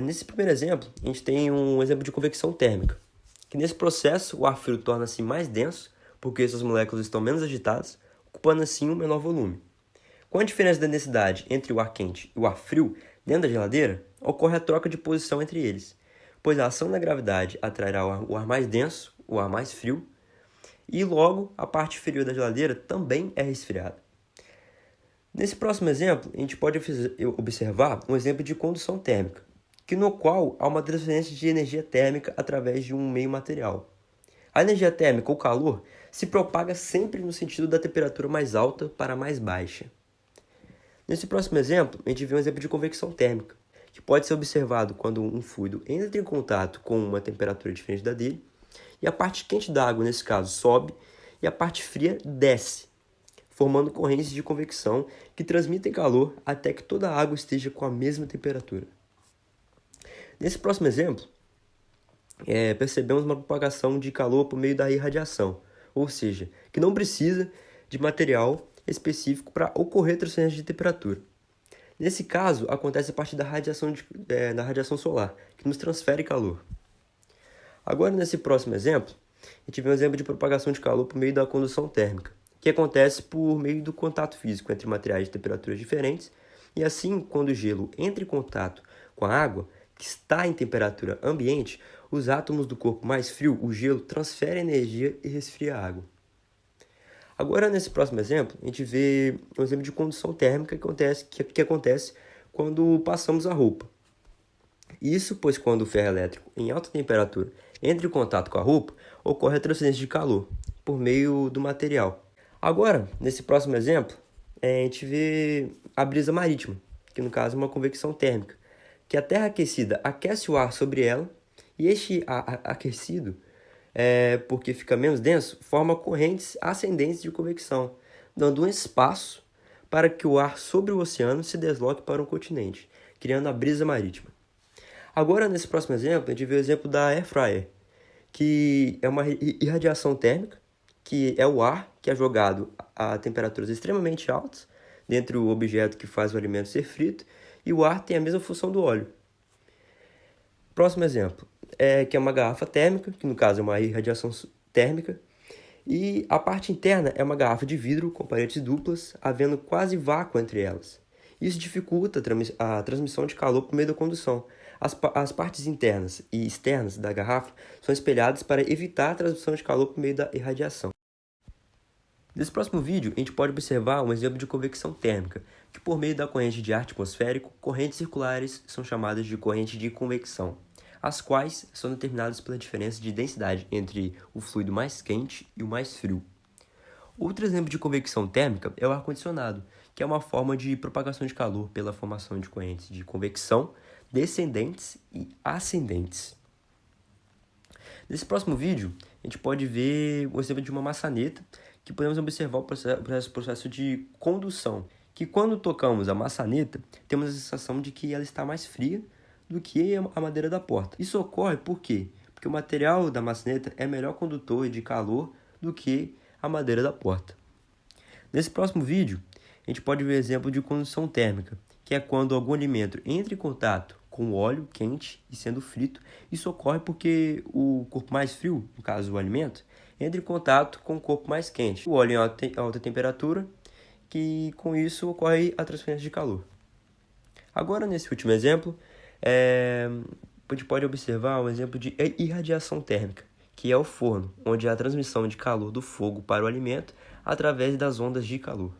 Nesse primeiro exemplo, a gente tem um exemplo de convecção térmica, que nesse processo o ar frio torna-se mais denso, porque suas moléculas estão menos agitadas, ocupando assim um menor volume. Com a diferença da densidade entre o ar quente e o ar frio dentro da geladeira, ocorre a troca de posição entre eles, pois a ação da gravidade atrairá o ar mais denso, o ar mais frio, e logo a parte inferior da geladeira também é resfriada. Nesse próximo exemplo, a gente pode observar um exemplo de condução térmica, no qual há uma transferência de energia térmica através de um meio material. A energia térmica, ou calor, se propaga sempre no sentido da temperatura mais alta para a mais baixa. Nesse próximo exemplo, a gente vê um exemplo de convecção térmica, que pode ser observado quando um fluido entra em contato com uma temperatura diferente da dele, e a parte quente da água, nesse caso, sobe, e a parte fria desce, formando correntes de convecção que transmitem calor até que toda a água esteja com a mesma temperatura. Nesse próximo exemplo, percebemos uma propagação de calor por meio da irradiação, ou seja, que não precisa de material específico para ocorrer transferência de temperatura. Nesse caso, acontece a partir da radiação solar, que nos transfere calor. Agora, nesse próximo exemplo, a gente vê um exemplo de propagação de calor por meio da condução térmica, que acontece por meio do contato físico entre materiais de temperaturas diferentes, e assim, quando o gelo entra em contato com a água, que está em temperatura ambiente, os átomos do corpo mais frio, o gelo, transferem energia e resfria a água. Agora, nesse próximo exemplo, a gente vê um exemplo de condução térmica que acontece quando passamos a roupa. Isso, pois quando o ferro elétrico em alta temperatura entra em contato com a roupa, ocorre a transferência de calor por meio do material. Agora, nesse próximo exemplo, a gente vê a brisa marítima, que no caso é uma convecção térmica, que a terra aquecida aquece o ar sobre ela, e este ar aquecido, porque fica menos denso, forma correntes ascendentes de convecção, dando um espaço para que o ar sobre o oceano se desloque para um continente, criando a brisa marítima. Agora, nesse próximo exemplo, a gente vê o exemplo da Air Fryer, que é uma irradiação térmica, que é o ar que é jogado a temperaturas extremamente altas dentro do objeto que faz o alimento ser frito, e o ar tem a mesma função do óleo. Próximo exemplo, que é uma garrafa térmica, que no caso é uma irradiação térmica, e a parte interna é uma garrafa de vidro com paredes duplas, havendo quase vácuo entre elas. Isso dificulta a transmissão de calor por meio da condução. As partes internas e externas da garrafa são espelhadas para evitar a transmissão de calor por meio da irradiação. Nesse próximo vídeo, a gente pode observar um exemplo de convecção térmica, que por meio da corrente de ar atmosférico, correntes circulares são chamadas de corrente de convecção, as quais são determinadas pela diferença de densidade entre o fluido mais quente e o mais frio. Outro exemplo de convecção térmica é o ar-condicionado, que é uma forma de propagação de calor pela formação de correntes de convecção descendentes e ascendentes. Nesse próximo vídeo, a gente pode ver o exemplo de uma maçaneta, que podemos observar o processo de condução, que quando tocamos a maçaneta, temos a sensação de que ela está mais fria do que a madeira da porta. Isso ocorre por quê? Porque o material da maçaneta é melhor condutor de calor do que a madeira da porta. Nesse próximo vídeo, a gente pode ver o exemplo de condução térmica, que é quando algum alimento entra em contato com o óleo quente e sendo frito. Isso ocorre porque o corpo mais frio, no caso o alimento, entra em contato com o corpo mais quente, o óleo em alta temperatura, que com isso ocorre a transferência de calor. Agora, nesse último exemplo, a gente pode observar um exemplo de irradiação térmica, que é o forno, onde há a transmissão de calor do fogo para o alimento através das ondas de calor.